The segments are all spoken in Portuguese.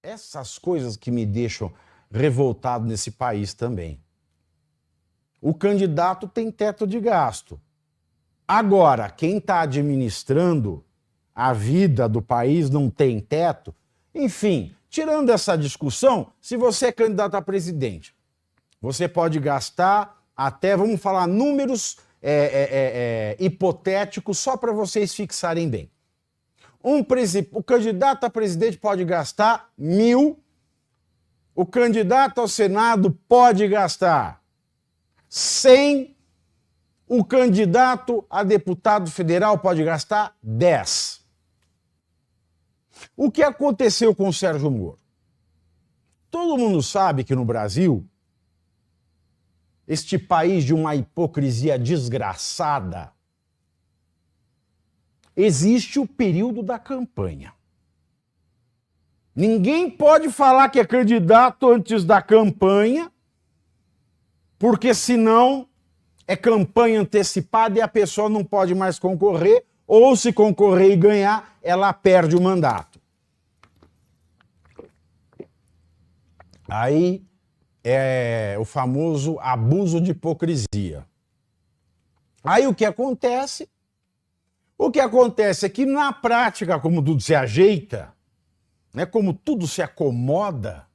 essas coisas que me deixam revoltado nesse país também. O candidato tem teto de gasto. Agora, quem está administrando a vida do país não tem teto. Enfim, tirando essa discussão, se você é candidato a presidente, você pode gastar até, vamos falar, números hipotéticos só para vocês fixarem bem. O candidato a presidente pode gastar 1.000, o candidato ao Senado pode gastar 100, o candidato a deputado federal pode gastar 10. O que aconteceu com o Sérgio Moro? Todo mundo sabe que no Brasil, este país de uma hipocrisia desgraçada, existe o período da campanha. Ninguém pode falar que é candidato antes da campanha, porque senão é campanha antecipada e a pessoa não pode mais concorrer, ou se concorrer e ganhar, ela perde o mandato. Aí é o famoso abuso de hipocrisia. Aí o que acontece? O que acontece é que na prática, como tudo se ajeita, né, como tudo se acomoda,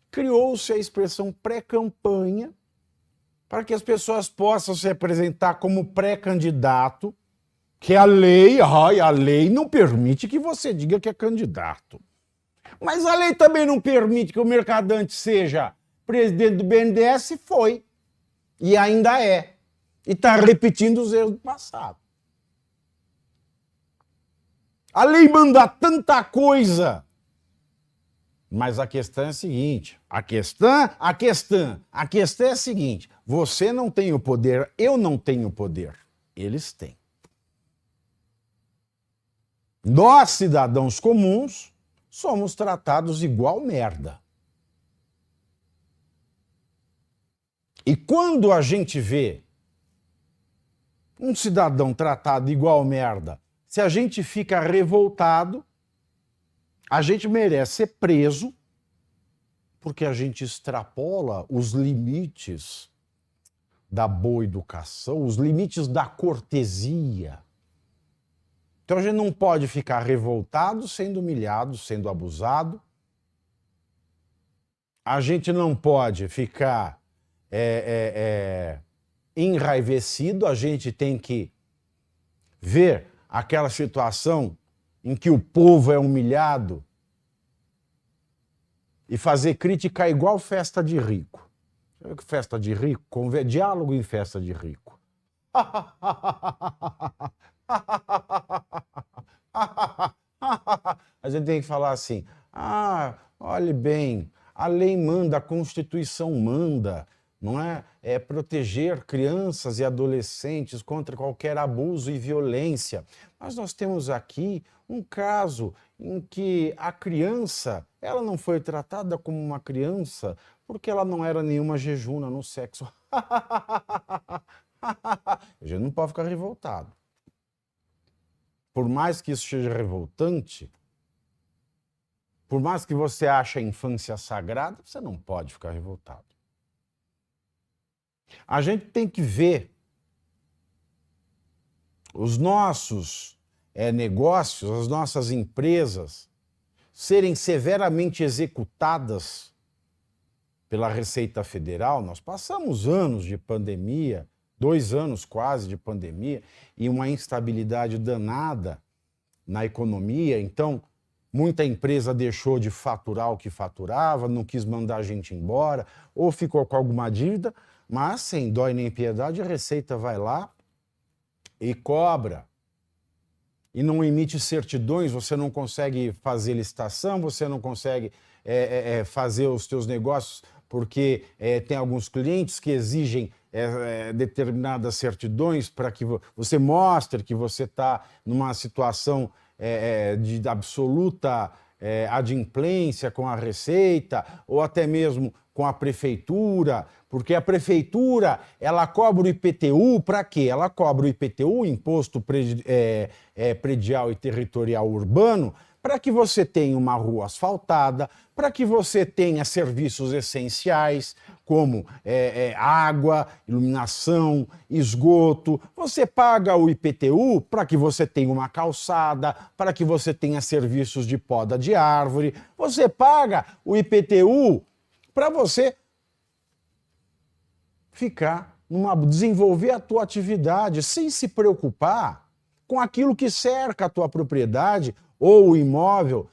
criou-se a expressão pré-campanha para que as pessoas possam se apresentar como pré-candidato, que a lei não permite que você diga que é candidato. Mas a lei também não permite que o Mercadante seja presidente do BNDES, foi. E ainda é. E está repetindo os erros do passado. A lei manda tanta coisa. Mas a questão é a seguinte. A questão é a seguinte. Você não tem o poder, eu não tenho o poder. Eles têm. Nós, cidadãos comuns, somos tratados igual merda. E quando a gente vê um cidadão tratado igual merda, se a gente fica revoltado, a gente merece ser preso, porque a gente extrapola os limites da boa educação, os limites da cortesia. Então a gente não pode ficar revoltado, sendo humilhado, sendo abusado. A gente não pode ficar enraivecido, a gente tem que ver aquela situação em que o povo é humilhado e fazer crítica igual festa de rico. Festa de rico? Diálogo em festa de rico. A gente tem que falar assim, olhe bem, a lei manda, a Constituição manda, não é? É proteger crianças e adolescentes contra qualquer abuso e violência. Mas nós temos aqui um caso em que a criança, ela não foi tratada como uma criança porque ela não era nenhuma jejuna no sexo. A gente não pode ficar revoltado. Por mais que isso seja revoltante, por mais que você ache a infância sagrada, você não pode ficar revoltado. A gente tem que ver os nossos negócios, as nossas empresas serem severamente executadas pela Receita Federal. Nós passamos anos de pandemia, 2 anos quase de pandemia, e uma instabilidade danada na economia. Então, muita empresa deixou de faturar o que faturava, não quis mandar a gente embora, ou ficou com alguma dívida, mas sem dó e nem piedade, a Receita vai lá e cobra. E não emite certidões, você não consegue fazer licitação, você não consegue fazer os seus negócios, porque tem alguns clientes que exigem determinadas certidões para que você mostre que você está numa situação de absoluta adimplência com a Receita, ou até mesmo com a Prefeitura, porque a Prefeitura, ela cobra o IPTU para quê? Ela cobra o IPTU, Imposto Predial e Territorial Urbano, para que você tenha uma rua asfaltada, para que você tenha serviços essenciais, como água, iluminação, esgoto. Você paga o IPTU para que você tenha uma calçada, para que você tenha serviços de poda de árvore. Você paga o IPTU para você desenvolver a tua atividade sem se preocupar com aquilo que cerca a tua propriedade ou o imóvel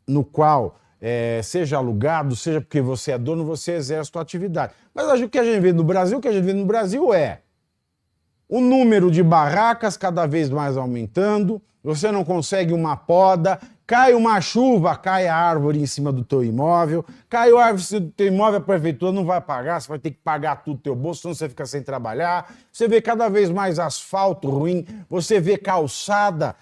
no qual seja alugado, seja porque você é dono, você exerce a tua atividade. Mas o que a gente vê no Brasil, é o número de barracas cada vez mais aumentando, você não consegue uma poda, cai uma chuva, cai a árvore em cima do teu imóvel, caiu a árvore em cima do teu imóvel, a prefeitura não vai pagar, você vai ter que pagar tudo do teu bolso, senão você fica sem trabalhar. Você vê cada vez mais asfalto ruim, você vê calçada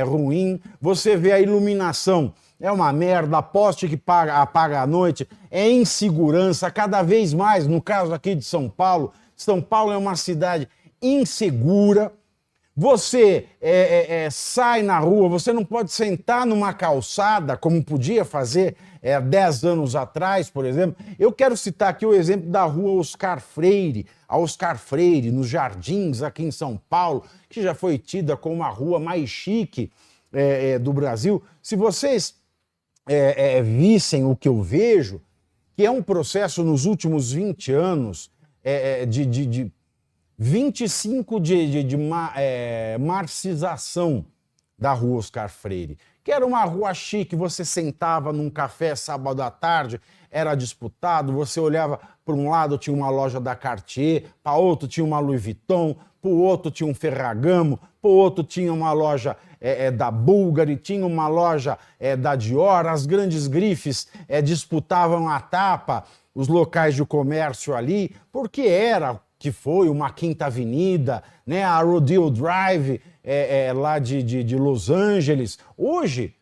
ruim, você vê a iluminação. É uma merda, poste que apaga à noite, é insegurança, cada vez mais, no caso aqui de São Paulo é uma cidade insegura. Você sai na rua, você não pode sentar numa calçada, como podia fazer 10 anos atrás, por exemplo. Eu quero citar aqui o exemplo da rua Oscar Freire, nos Jardins, aqui em São Paulo, que já foi tida como a rua mais chique do Brasil. Se vocês vissem o que eu vejo, que é um processo nos últimos 20 anos de 25 de marcização da rua Oscar Freire, que era uma rua chique, você sentava num café sábado à tarde, era disputado, você olhava para um lado tinha uma loja da Cartier, para outro tinha uma Louis Vuitton, para o outro tinha um Ferragamo, para o outro tinha uma loja da Bulgari, tinha uma loja da Dior, as grandes grifes disputavam a tapa, os locais de comércio ali, porque foi uma Quinta Avenida, né, a Rodeo Drive lá de Los Angeles. Hoje,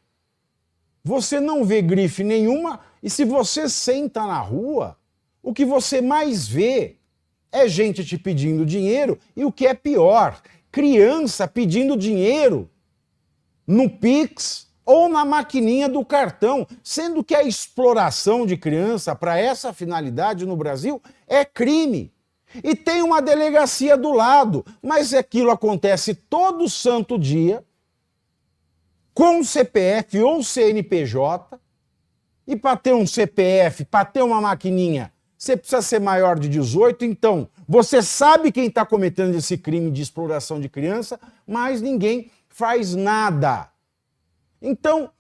você não vê grife nenhuma e se você senta na rua, o que você mais vê é gente te pedindo dinheiro e o que é pior, criança pedindo dinheiro no Pix ou na maquininha do cartão, sendo que a exploração de criança para essa finalidade no Brasil é crime. E tem uma delegacia do lado, mas aquilo acontece todo santo dia, com CPF ou CNPJ, e para ter um CPF, para ter uma maquininha, você precisa ser maior de 18, então você sabe quem está cometendo esse crime de exploração de criança, mas ninguém faz nada. Então,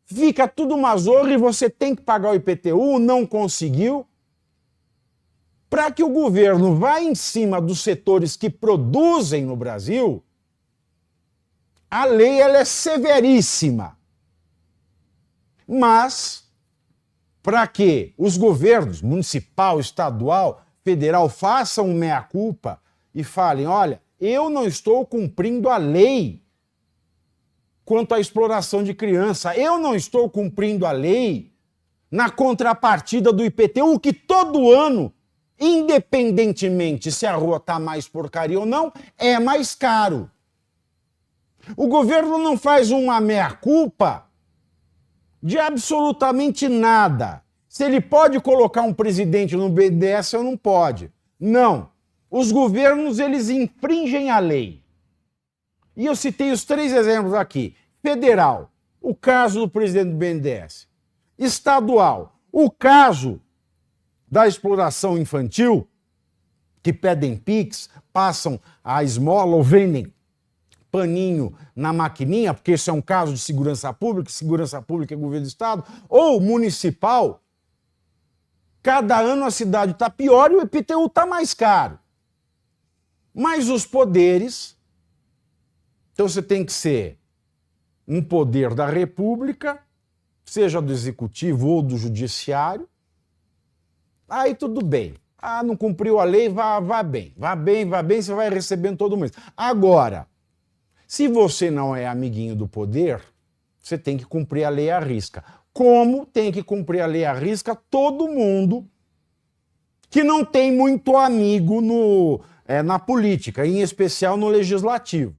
fica tudo uma zorra e você tem que pagar o IPTU, não conseguiu. Para que o governo vá em cima dos setores que produzem no Brasil, a lei ela é severíssima. Mas, para que os governos, municipal, estadual, federal, façam um meia-culpa e falem, olha, eu não estou cumprindo a lei quanto à exploração de criança, eu não estou cumprindo a lei na contrapartida do IPTU, que todo ano, independentemente se a rua está mais porcaria ou não, é mais caro. O governo não faz uma meia-culpa de absolutamente nada. Se ele pode colocar um presidente no BNDES ou não pode. Não. Os governos, eles infringem a lei. E eu citei os 3 exemplos aqui. Federal, o caso do presidente do BNDES. Estadual, o caso da exploração infantil, que pedem Pix, passam a esmola ou vendem paninho na maquininha, porque isso é um caso de segurança pública é governo do Estado, ou municipal, cada ano a cidade está pior e o IPTU está mais caro. Mas os poderes, então você tem que ser um poder da República, seja do Executivo ou do Judiciário, aí tudo bem. Ah, não cumpriu a lei, vá bem, você vai recebendo todo mês. Agora, se você não é amiguinho do poder, você tem que cumprir a lei à risca. Como tem que cumprir a lei à risca todo mundo que não tem muito amigo na política, em especial no legislativo.